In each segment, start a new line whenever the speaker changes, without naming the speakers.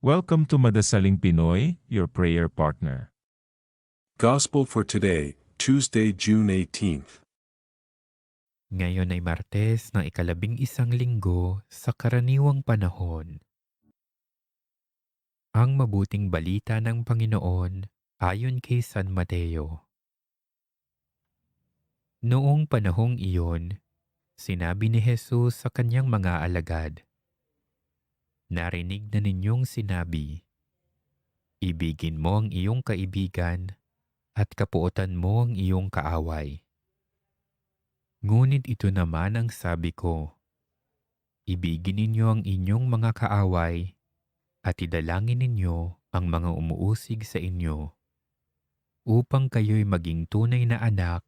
Welcome to Madasaling Pinoy, your prayer partner.
Gospel for today, Tuesday, June 18th.
Ngayon ay Martes ng ika-11 linggo sa karaniwang panahon. Ang mabuting balita ng Panginoon ayon kay San Mateo. Noong panahong iyon, sinabi ni Jesus sa kanyang mga alagad, "Narinig na ninyong sinabi, ibigin mo ang iyong kaibigan at kapuotan mo ang iyong kaaway. Ngunit ito naman ang sabi ko, ibigin ninyo ang inyong mga kaaway at idalangin ninyo ang mga umuusig sa inyo, upang kayo'y maging tunay na anak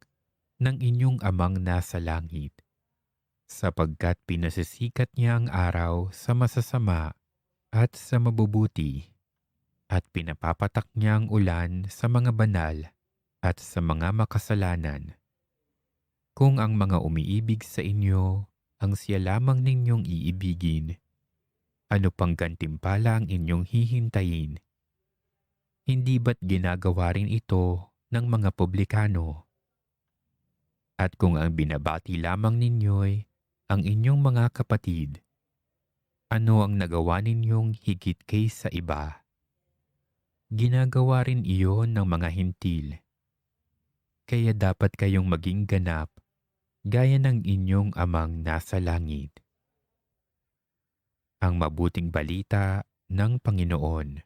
ng inyong amang nasa langit, sapagkat pinasisikat niya ang araw sa masasama at sa mabubuti, at pinapapatak niya ang ulan sa mga banal at sa mga makasalanan. Kung ang mga umiibig sa inyo ang siya lamang ninyong iibigin, ano pang gantimpala ang inyong hihintayin? Hindi ba't ginagawa rin ito ng mga publikano? At kung ang binabati lamang ninyo'y ang inyong mga kapatid, ano ang nagawa ninyong higit kaysa iba? Ginagawa rin iyon ng mga hintil. Kaya dapat kayong maging ganap gaya ng inyong amang nasa langit." Ang mabuting balita ng Panginoon.